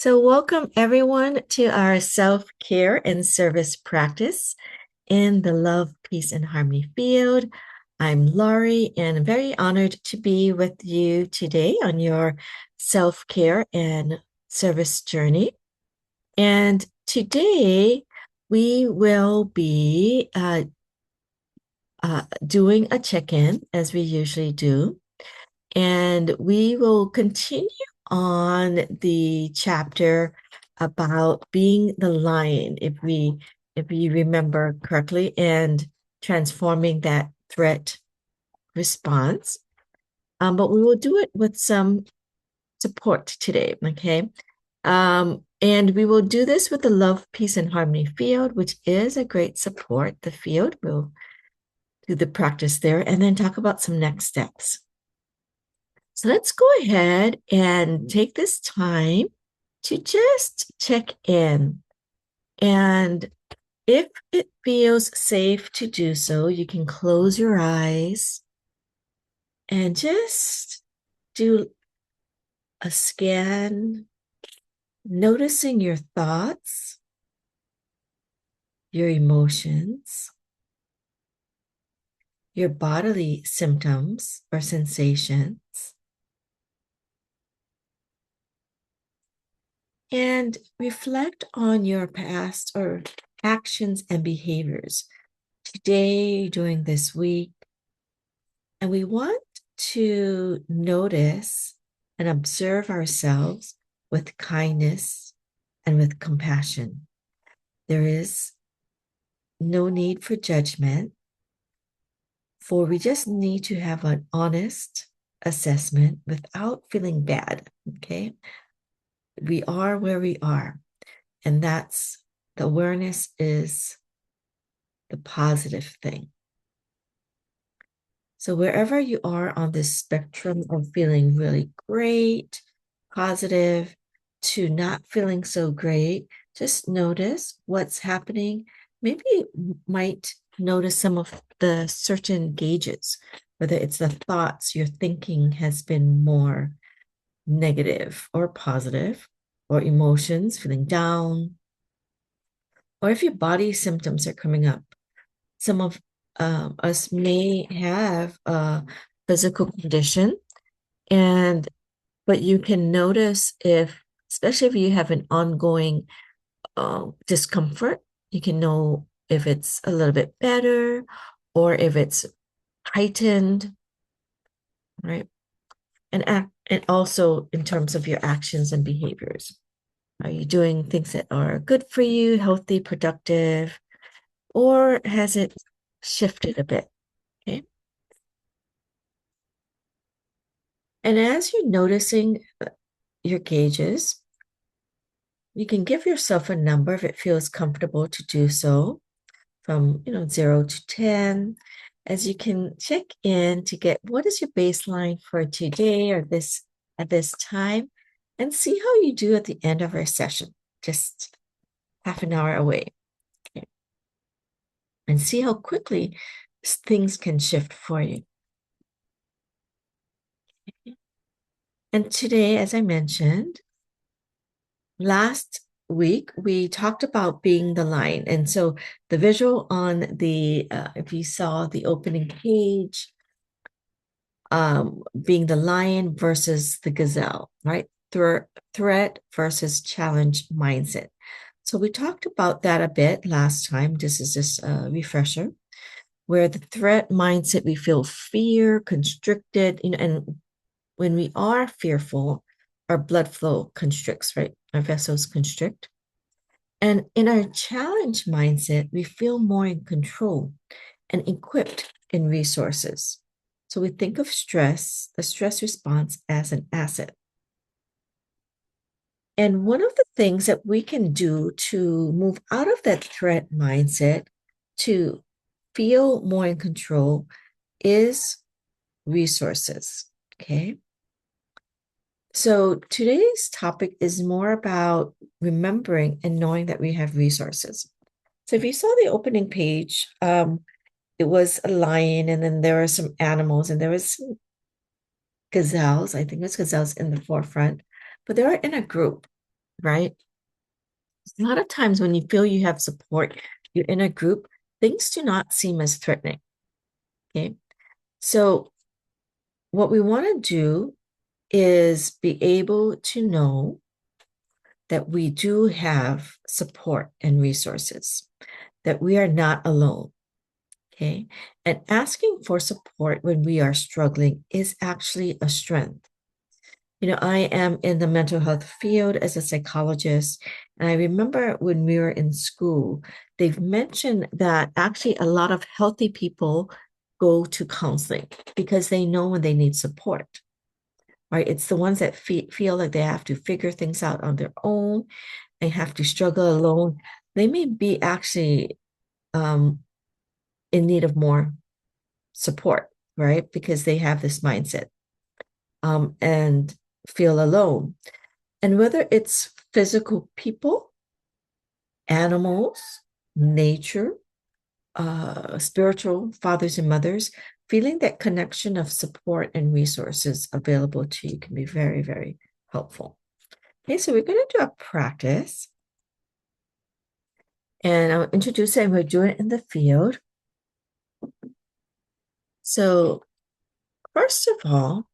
So, welcome everyone to our self care and service practice in the love, peace, and harmony field. I'm Laurie, and very honored to be with you today on your self care and service journey. And today we will be doing a check in as we usually do. And we will continue on the chapter about being the lion, if we remember correctly, and transforming that threat response. But we will do it with some support today, okay? And we will do this with the love, peace, and harmony field, which is a great support, the field. We'll do the practice there and then talk about some next steps. So let's go ahead and take this time to just check in. And if it feels safe to do so, you can close your eyes and just do a scan, noticing your thoughts, your emotions, your bodily symptoms or sensations. And reflect on your past or actions and behaviors today, during this week. And we want to notice and observe ourselves with kindness and with compassion. There is no need for judgment, for we just need to have an honest assessment without feeling bad, okay? We are where we are, and that's the awareness is the positive thing. So wherever you are on this spectrum of feeling really great, positive, to not feeling so great, just notice what's happening. Maybe you might notice some of the certain gauges, whether it's the thoughts your thinking has been more negative or positive, or emotions, feeling down, or if your body symptoms are coming up. Some of us may have a physical condition, but you can notice if, especially if you have an ongoing discomfort, you can know if it's a little bit better or if it's heightened, right? And also in terms of your actions and behaviors. Are you doing things that are good for you, healthy, productive, or has it shifted a bit? Okay. And as you're noticing your gauges, you can give yourself a number if it feels comfortable to do so, from 0 to 10, as you can check in to get what is your baseline for today or this at this time, and see how you do at the end of our session, just half an hour away. Okay. And see how quickly things can shift for you. Okay. And today, as I mentioned, last week we talked about being the lion. And so the visual on the, if you saw the opening page, being the lion versus the gazelle, right? Threat versus challenge mindset. So we talked about that a bit last time. This is just a refresher, where the threat mindset, we feel fear, constricted, and when we are fearful, our blood flow constricts, right? Our vessels constrict. And in our challenge mindset, we feel more in control and equipped in resources. So we think of stress, the stress response, as an asset. And one of the things that we can do to move out of that threat mindset to feel more in control is resources. Okay. So today's topic is more about remembering and knowing that we have resources. So if you saw the opening page, it was a lion, and then there were some animals, and there was some gazelles. I think it was gazelles in the forefront, but they were in a group. right? A lot of times when you feel you have support, you're in a group, things do not seem as threatening. Okay. So what we want to do is be able to know that we do have support and resources, that we are not alone. Okay. And asking for support when we are struggling is actually a strength. I am in the mental health field as a psychologist. And I remember when we were in school, they've mentioned that actually a lot of healthy people go to counseling because they know when they need support, right? It's the ones that feel like they have to figure things out on their own, they have to struggle alone. They may be actually um, in need of more support, right? Because they have this mindset and feel alone. And whether it's physical people, animals, nature, spiritual fathers and mothers, feeling that connection of support and resources available to you can be very, very helpful. Okay, so we're going to do a practice. And I'll introduce it and we'll do it in the field. So, first of all,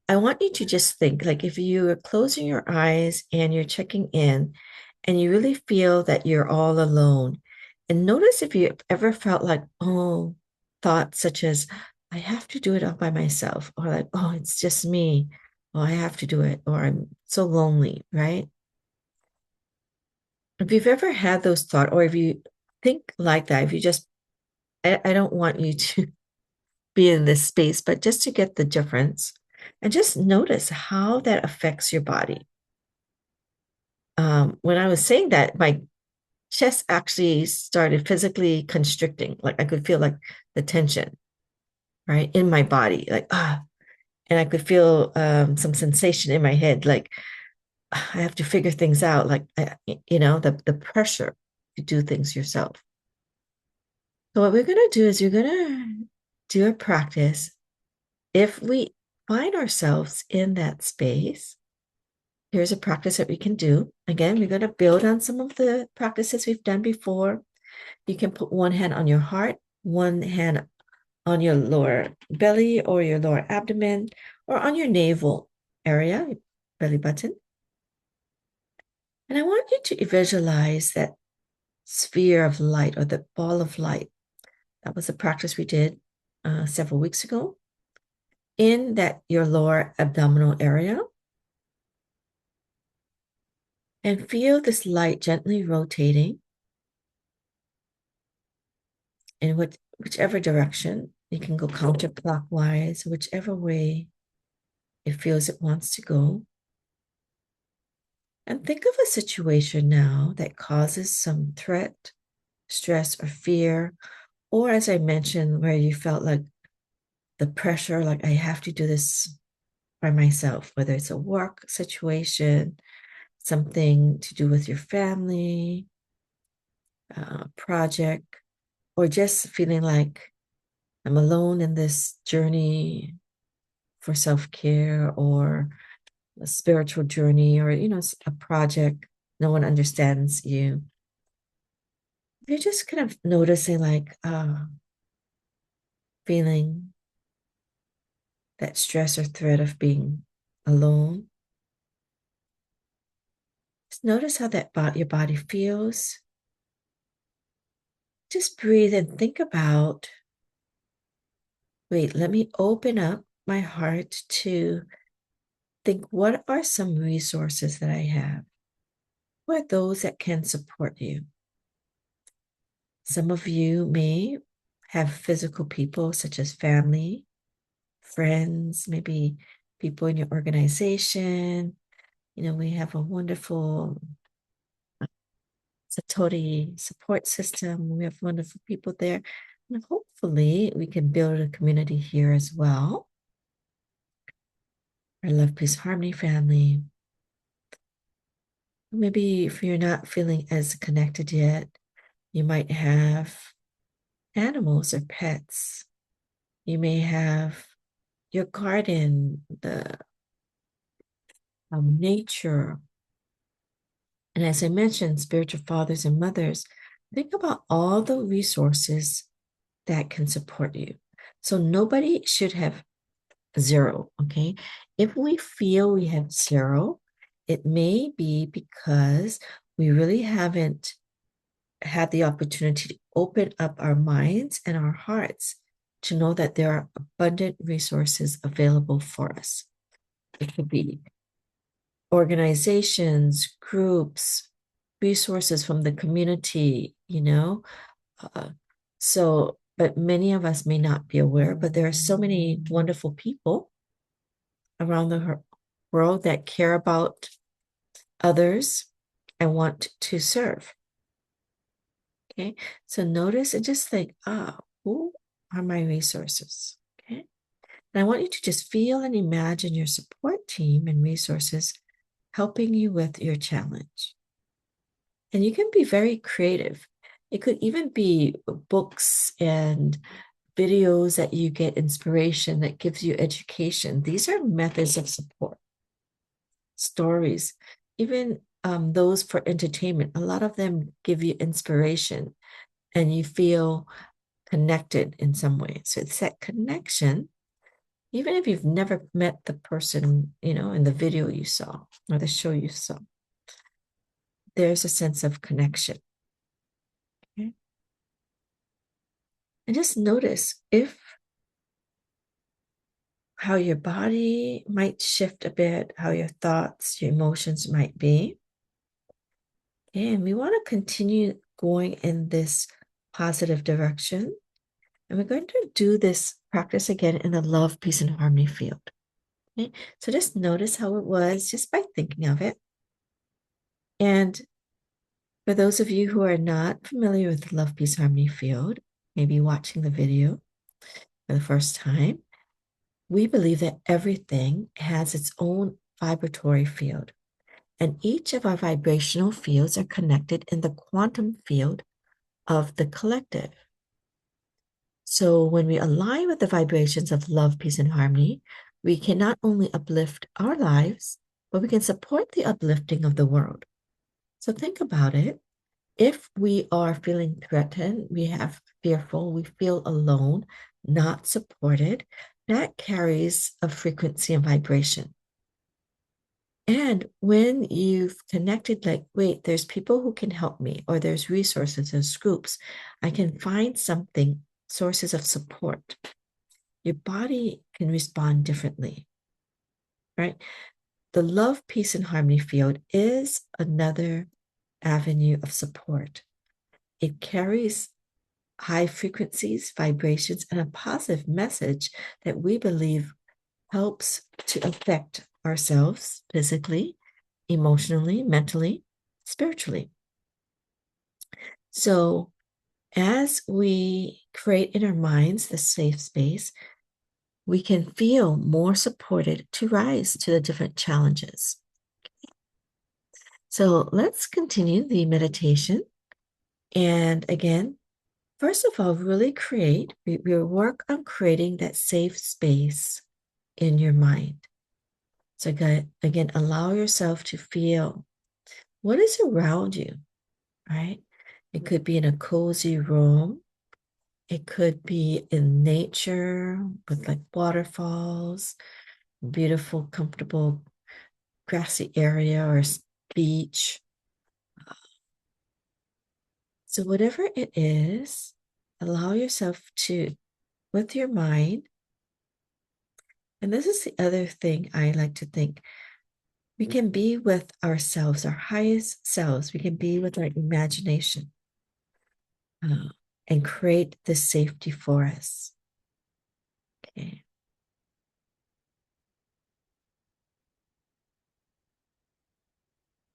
I want you to just think like if you are closing your eyes and you're checking in and you really feel that you're all alone. And notice if you ever felt like, oh, thoughts such as, I have to do it all by myself, or like, oh, it's just me. Oh, I have to do it, or I'm so lonely, right? If you've ever had those thoughts, or if you think like that, if you just, I don't want you to be in this space, but just to get the difference and just notice how that affects your body. When I was saying that, my chest actually started physically constricting. Like I could feel like the tension, right, in my body, like, and I could feel some sensation in my head, like I have to figure things out, like, the pressure to do things yourself. So what we're going to do is you're going to do a practice. If we find ourselves in that space, here's a practice that we can do. Again, we're going to build on some of the practices we've done before. You can put one hand on your heart, one hand on your lower belly or your lower abdomen, or on your navel area, belly button. And I want you to visualize that sphere of light or the ball of light. That was a practice we did several weeks ago in that your lower abdominal area. And feel this light gently rotating in whichever direction. You can go counterclockwise, whichever way it feels it wants to go. And think of a situation now that causes some threat, stress, or fear, or as I mentioned, where you felt like the pressure, like I have to do this by myself, whether it's a work situation, something to do with your family, project, or just feeling like I'm alone in this journey for self-care or a spiritual journey or, a project. No one understands you. You're just kind of noticing like feeling that stress or threat of being alone. Just notice how your body feels. Just breathe and think about, wait, let me open up my heart to think, what are some resources that I have? Who are those that can support you? Some of you may have physical people such as family, friends, maybe people in your organization. We have a wonderful Satori support system. We have wonderful people there. And hopefully we can build a community here as well. Our Love, Peace, Harmony family. Maybe if you're not feeling as connected yet, you might have animals or pets. You may have your garden, the nature. And as I mentioned, spiritual fathers and mothers, think about all the resources that can support you. So nobody should have zero, okay? If we feel we have zero, it may be because we really haven't had the opportunity to open up our minds and our hearts to know that there are abundant resources available for us. It could be organizations, groups, resources from the community, Uh, but many of us may not be aware, but there are so many wonderful people around the world that care about others and want to serve. Okay, so notice and just think, who are my resources? Okay, and I want you to just feel and imagine your support team and resources helping you with your challenge. And you can be very creative. It could even be books and videos that you get inspiration that gives you education. These are methods of support. Stories, even those for entertainment, a lot of them give you inspiration and you feel connected in some way. So it's that connection, even if you've never met the person, in the video you saw or the show you saw, there's a sense of connection. Okay? And just notice how your body might shift a bit, how your thoughts, your emotions might be. And we want to continue going in this positive direction. And we're going to do this practice again in the love, peace, and harmony field. Okay? So just notice how it was just by thinking of it. And for those of you who are not familiar with the love, peace, harmony field, maybe watching the video for the first time, we believe that everything has its own vibratory field. And each of our vibrational fields are connected in the quantum field of the collective. So when we align with the vibrations of love, peace, and harmony, we can not only uplift our lives, but we can support the uplifting of the world. So think about it. If we are feeling threatened, we have fearful, we feel alone, not supported, that carries a frequency and vibration. And when you've connected, like, wait, there's people who can help me, or there's resources, there's groups, I can find something, sources of support. Your body can respond differently, right? The love, peace, and harmony field is another avenue of support. It carries high frequencies, vibrations, and a positive message that we believe helps to affect ourselves physically, emotionally, mentally, spiritually. So as we create in our minds the safe space, we can feel more supported to rise to the different challenges. So let's continue the meditation. And again, first of all, really we work on creating that safe space in your mind. So again, allow yourself to feel what is around you, right? It could be in a cozy room. It could be in nature with like waterfalls, beautiful, comfortable grassy area or beach. So whatever it is, allow yourself to, with your mind, and this is the other thing I like to think, we can be with ourselves, our highest selves. We can be with our imagination and create this safety for us. Okay.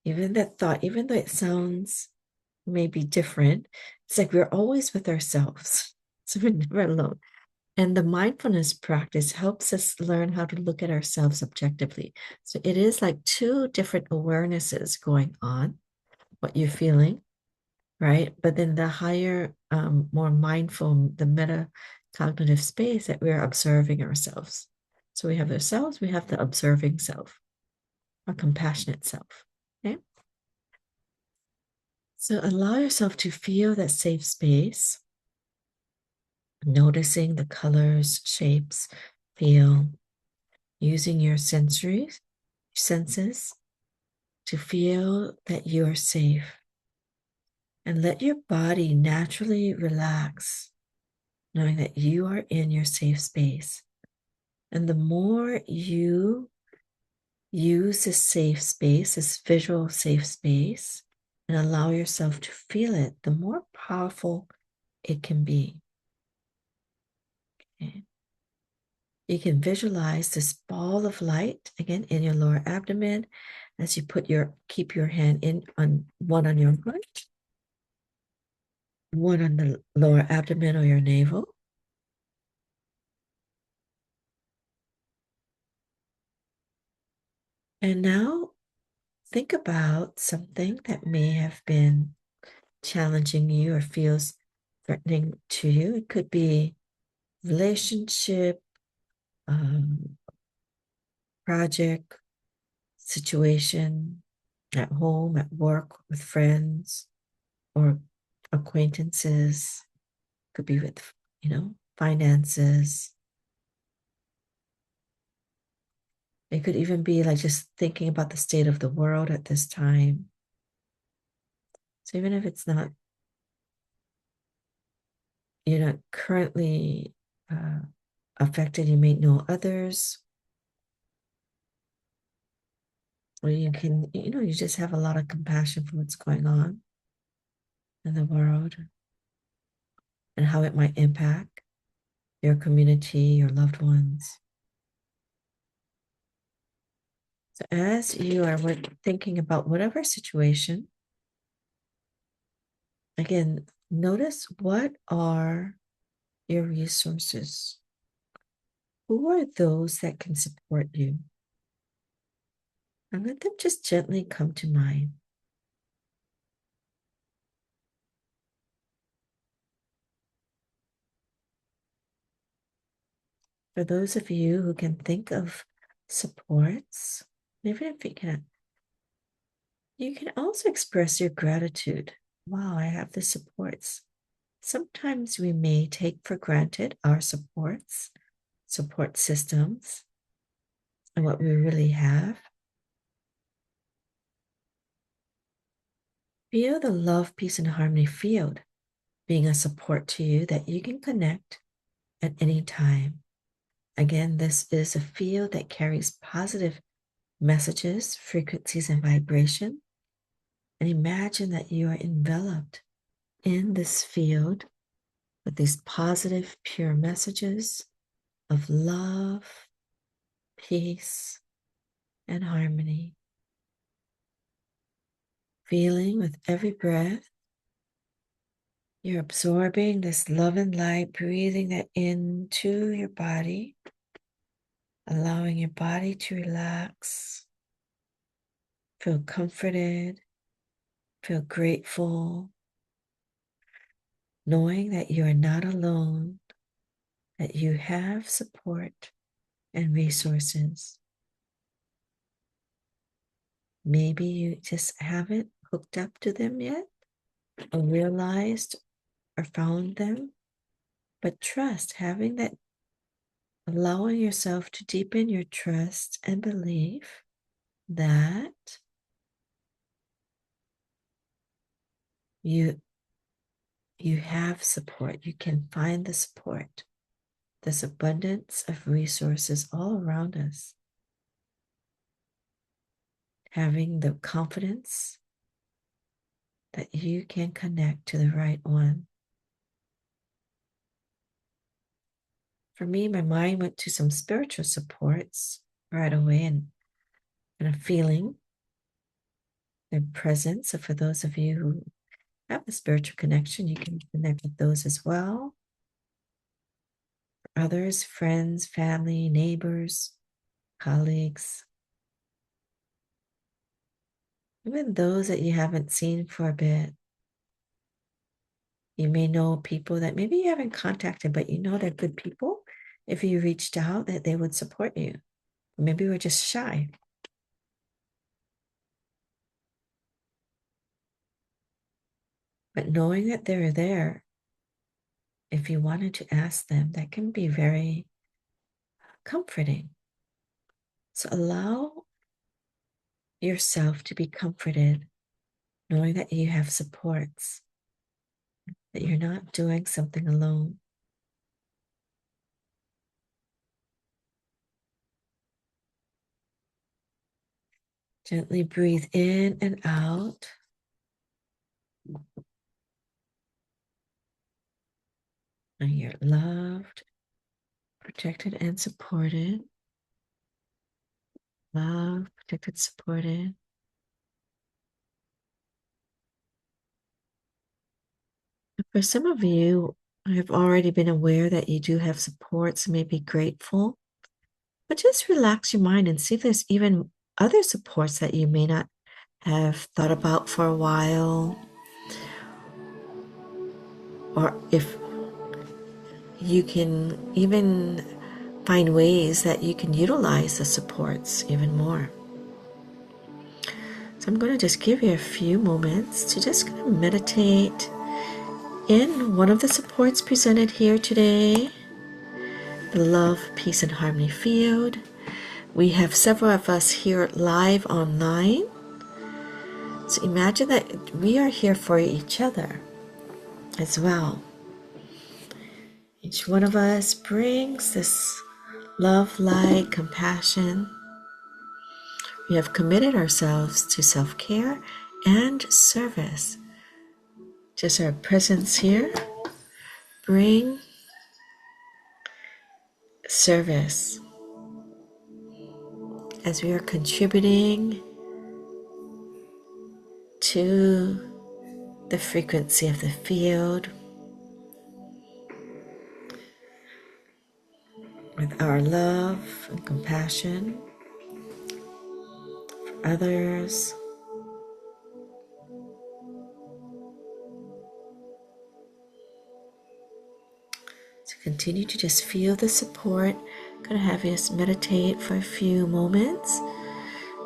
Even that thought, even though it sounds maybe different, it's like we're always with ourselves. So we're never alone. And the mindfulness practice helps us learn how to look at ourselves objectively. So it is like two different awarenesses going on, what you're feeling, right? But then the higher, more mindful, the meta cognitive space that we're observing ourselves. So we have ourselves, we have the observing self. a compassionate self. Okay. So allow yourself to feel that safe space, noticing the colors, shapes, feel, using your senses to feel that you are safe. And let your body naturally relax, knowing that you are in your safe space. And the more you use this safe space, this visual safe space, and allow yourself to feel it, the more powerful it can be. Okay. You can visualize this ball of light again in your lower abdomen as you keep your hand in on one on your heart, one on the lower abdomen or your navel. And now think about something that may have been challenging you or feels threatening to you. It could be relationship, project, situation, at home, at work, with friends, or acquaintances. Could be with, finances. It could even be like just thinking about the state of the world at this time. So even if you're not currently affected, you may know others, or you can, you just have a lot of compassion for what's going on in the world and how it might impact your community, your loved ones. So as you are thinking about whatever situation, again, notice what are your resources. Who are those that can support you? And let them just gently come to mind. For those of you who can think of supports, even if you can also express your gratitude. Wow, I have the supports. Sometimes we may take for granted our supports, support systems, and what we really have. Feel the love, peace, and harmony field being a support to you that you can connect at any time. Again, this is a field that carries positive messages, frequencies, and vibration. And imagine that you are enveloped in this field with these positive, pure messages of love, peace, and harmony. Feeling with every breath, you're absorbing this love and light, breathing that into your body, allowing your body to relax, feel comforted, feel grateful, knowing that you are not alone, that you have support and resources. Maybe you just haven't hooked up to them yet, or realized or found them, but trust, having that, allowing yourself to deepen your trust and belief that you have support. You can find the support, this abundance of resources all around us. Having the confidence that you can connect to the right one. For me, my mind went to some spiritual supports right away and a feeling their presence. So for those of you who have a spiritual connection, you can connect with those as well. Others, friends, family, neighbors, colleagues, even those that you haven't seen for a bit. You may know people that maybe you haven't contacted, but you know they're good people. If you reached out, that they would support you. Maybe we're just shy. But knowing that they're there, if you wanted to ask them, that can be very comforting. So allow yourself to be comforted, knowing that you have supports, that you're not doing something alone. Gently breathe in and out. And you're loved, protected, and supported. Loved, protected, supported. For some of you, I have already been aware that you do have supports and may be grateful. But just relax your mind and see if there's even other supports that you may not have thought about for a while. Or if you can even find ways that you can utilize the supports even more. So I'm going to just give you a few moments to just kind of meditate in one of the supports presented here today, the Love, Peace, and Harmony Field. We have several of us here live online. So imagine that we are here for each other as well. Each one of us brings this love, light, compassion. We have committed ourselves to self-care and service. Just our presence here bring service as we are contributing to the frequency of the field with our love and compassion for others. So continue to just feel the support. I'm going to have you meditate for a few moments,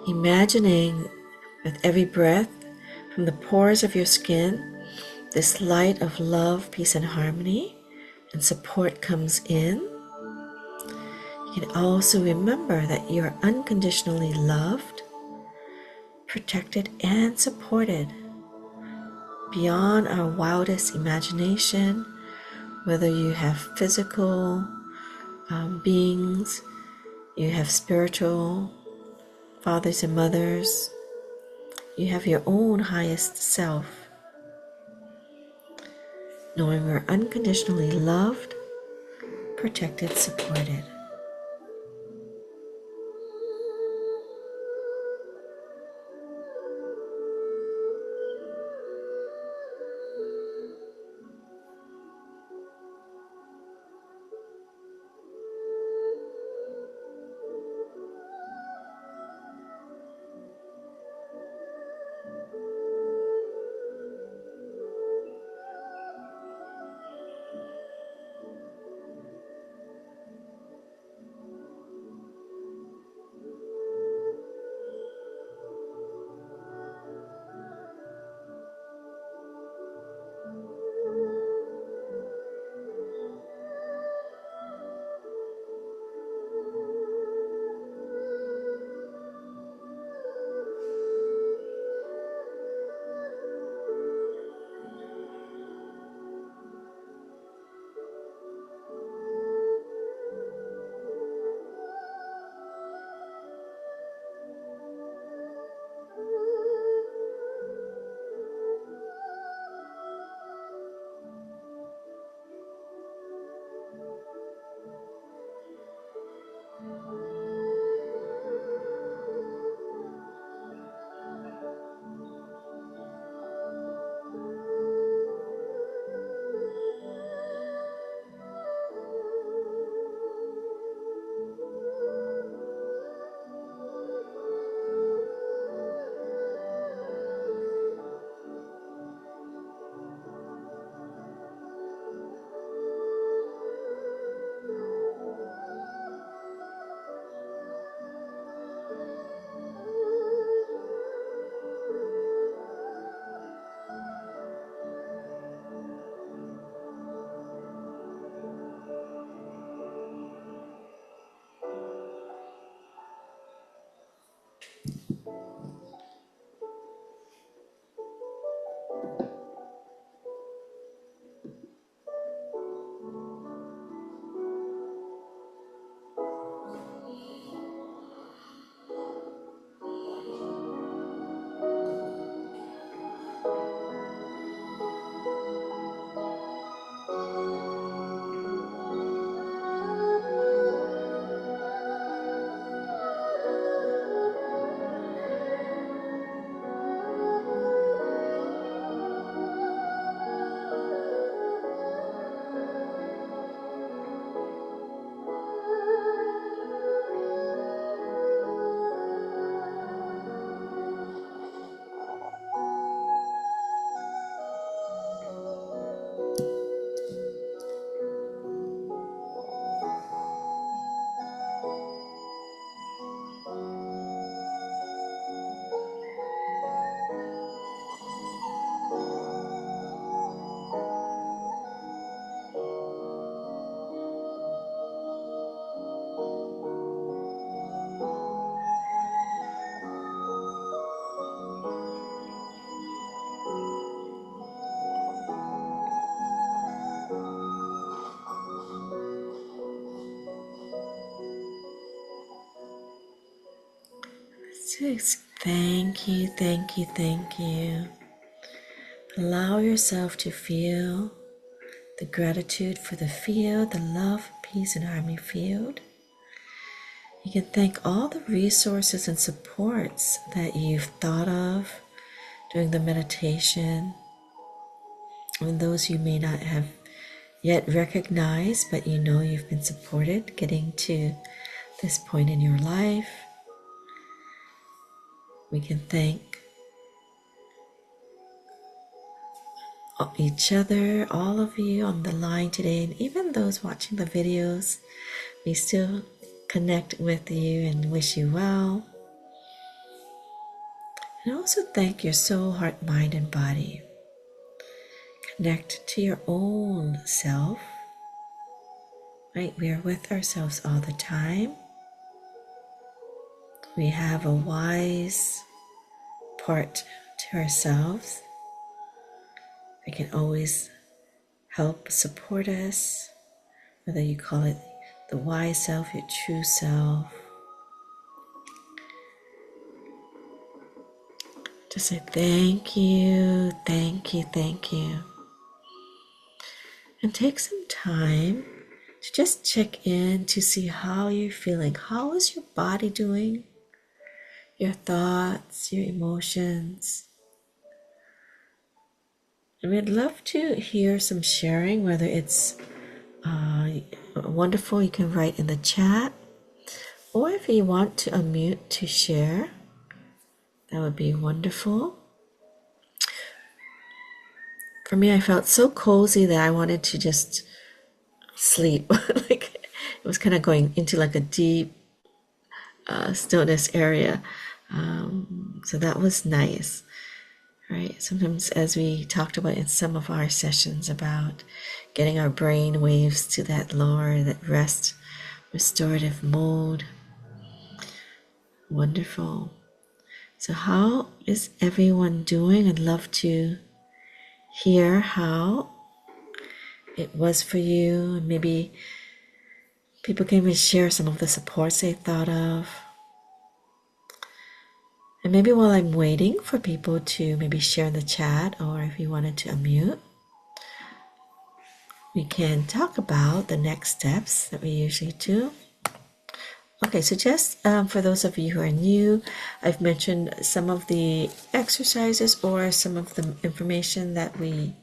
imagining with every breath from the pores of your skin, this light of love, peace, and harmony and support comes in. You can also remember that you are unconditionally loved, protected, and supported beyond our wildest imagination, whether you have physical beings, you have spiritual fathers and mothers, you have your own highest self. Knowing we're unconditionally loved, protected, supported. Just thank you, thank you, thank you. Allow yourself to feel the gratitude for the field, the love, peace, and harmony field. You can thank all the resources and supports that you've thought of during the meditation, and those you may not have yet recognized, but you know you've been supported getting to this point in your life. We can thank each other, all of you on the line today, and even those watching the videos. We still connect with you and wish you well. And also thank your soul, heart, mind, and body. Connect to your own self. Right? We are with ourselves all the time. We have a wise part to ourselves. They can always help support us, whether you call it the wise self, your true self. Just say thank you, thank you, thank you. And take some time to just check in to see how you're feeling. How is your body doing? Your thoughts, your emotions. And we'd love to hear some sharing, whether it's wonderful, you can write in the chat, or if you want to unmute to share, that would be wonderful. For me, I felt so cozy that I wanted to just sleep. Like it was kind of going into like a deep stillness area. So that was nice, right? Sometimes, as we talked about in some of our sessions, about getting our brain waves to that lower, that rest, restorative mode. Wonderful. So how is everyone doing? I'd love to hear how it was for you. Maybe people can even share some of the supports they thought of. And maybe while I'm waiting for people to maybe share in the chat, or if you wanted to unmute, we can talk about the next steps that we usually do. Okay, so just for those of you who are new, I've mentioned some of the exercises or some of the information that we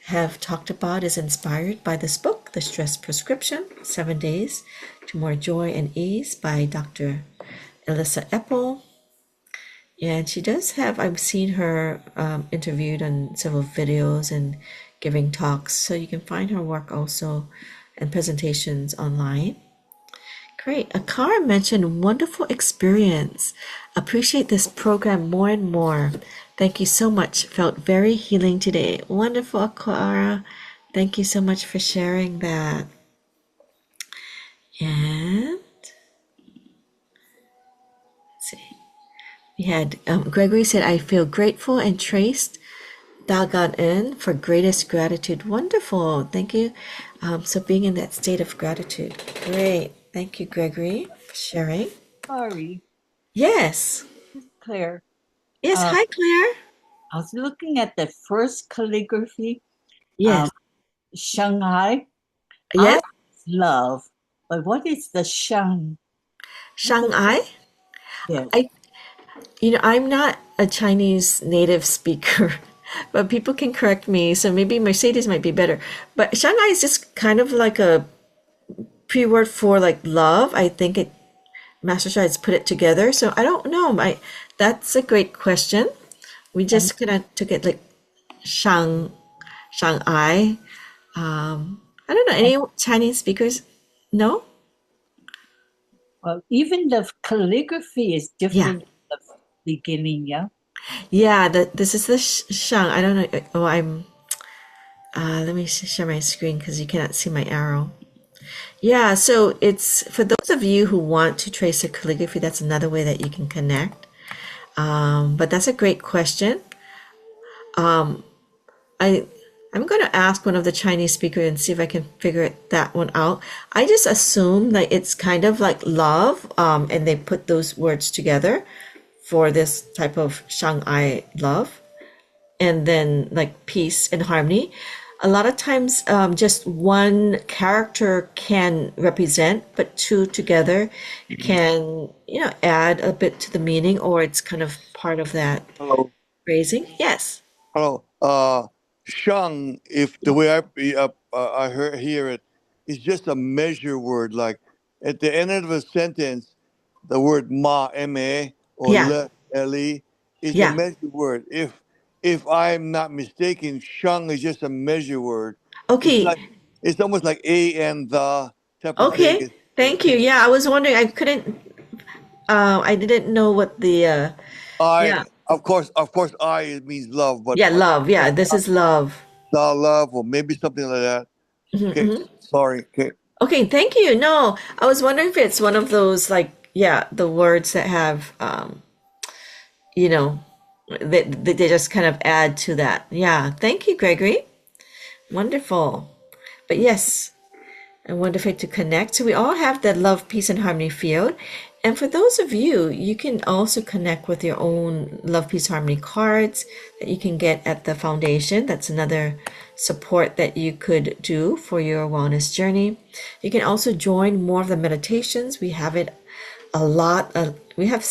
have talked about is inspired by this book, The Stress Prescription, 7 Days to More Joy and Ease by Dr. Elissa Epel. And she does have, I've seen her interviewed on several videos and giving talks, so you can find her work also and presentations online. Great. Akara mentioned wonderful experience. Appreciate this program more and more. Thank you so much. Felt very healing today. Wonderful, Akara. Thank you so much for sharing that. And let's see. We had Gregory said, I feel grateful and traced Dagon in for greatest gratitude. Wonderful. Thank you. So being in that state of gratitude. Great. Thank you, Gregory, for sharing. Sorry. Yes. Claire. Yes. Hi, Claire. I was looking at the first calligraphy. Yes. Shanghai. Yes. Love. But what is the Shang? Shanghai. Yes. I'm not a Chinese native speaker, but people can correct me. So maybe Mercedes might be better. But Shanghai is just kind of like a pre-word for like love. I think Master Shah has put it together. So I don't know. That's a great question. We just kind of took it like Shanghai. I don't know. Any Chinese speakers? No? Well, even the calligraphy is different at the beginning, yeah? Yeah, this is the Shang. I don't know. Let me share my screen because you cannot see my arrow. Yeah, so it's for those of you who want to trace a calligraphy, that's another way that you can connect. But that's a great question. I'm going to ask one of the Chinese speakers and see if I can figure that one out. I just assume that it's kind of like love, and they put those words together. for this type of Shanghai love, and then like peace and harmony. A lot of times, just one character can represent, but two together can, add a bit to the meaning, or it's kind of part of that Hello. phrasing. Yes. Hello. Shang, if the way I hear it, is just a measure word. Like at the end of a sentence, the word ma, ma, or Yeah. le, le, is a Yeah. measure word. If I'm not mistaken, shang is just a measure word. It's Okay. like it's almost like a and the type of thing. Okay. Thank you. Yeah, I was wondering. I couldn't. I didn't know what the. I Yeah. of course I it means love, but Yeah. Love. Yeah. This is love. the love or maybe something like that. Okay, Hmm. sorry. Okay. Okay. Thank you. No, I was wondering if it's one of those like, yeah, the words that have, you know, that they just kind of add to that. Yeah. Thank you, Gregory. Wonderful. But yes, and wonderful to connect. So we all have that love, peace, and harmony field. And for those of you, you can also connect with your own love, peace, harmony cards that you can get at the foundation. That's another support that you could do for your wellness journey. You can also join more of the meditations. We have it a lot. We have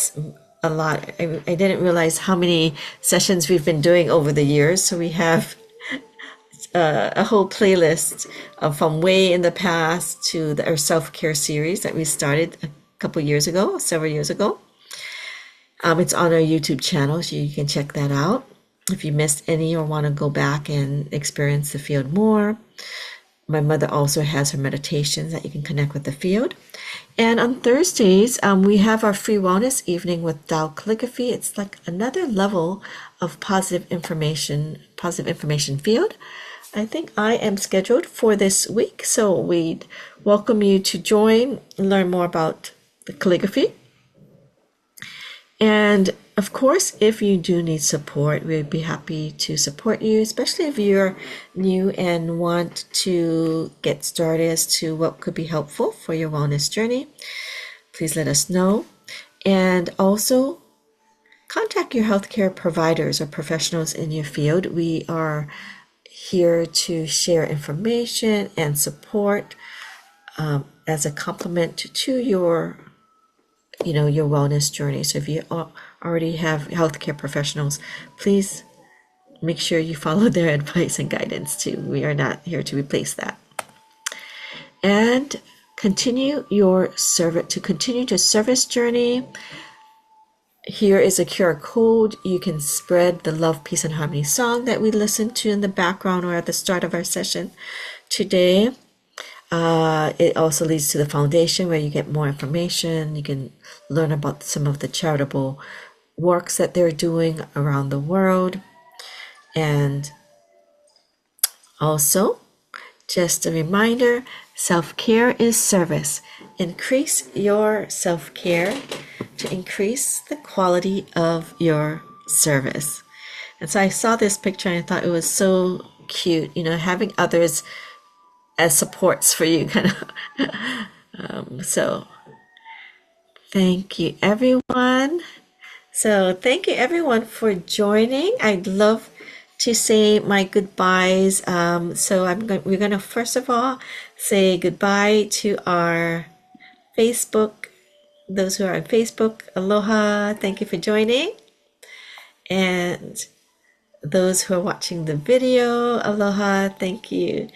a lot. I didn't realize how many sessions we've been doing over the years. So we have a whole playlist from way in the past to our self-care series that we started a couple years ago, several years ago. It's on our YouTube channel, so you can check that out if you missed any or want to go back and experience the field more. My mother also has her meditations that you can connect with the field. And on Thursdays, we have our free wellness evening with Tao Calligraphy. It's like another level of positive information field. I think I am scheduled for this week, so we'd welcome you to join and learn more about the calligraphy. And of course, if you do need support, we'd be happy to support you, especially if you're new and want to get started as to what could be helpful for your wellness journey. Please let us know. And also, contact your healthcare providers or professionals in your field. We are here to share information and support as a complement to your wellness journey. So if you already have healthcare professionals, please make sure you follow their advice and guidance too. We are not here to replace that. And continue your service journey. Here is a QR code. You can spread the love, peace, and harmony song that we listened to in the background or at the start of our session today. It also leads to the foundation where you get more information. You can learn about some of the charitable works that they're doing around the world. And also, just a reminder, self-care is service. Increase your self-care to increase the quality of your service. And so I saw this picture and I thought it was so cute, having others as supports for you kind of. So thank you everyone. Thank you everyone for joining. I'd love to say my goodbyes. We're gonna first of all say goodbye to our Facebook. Those who are on Facebook, aloha. Thank you for joining. And those who are watching the video, aloha. Thank you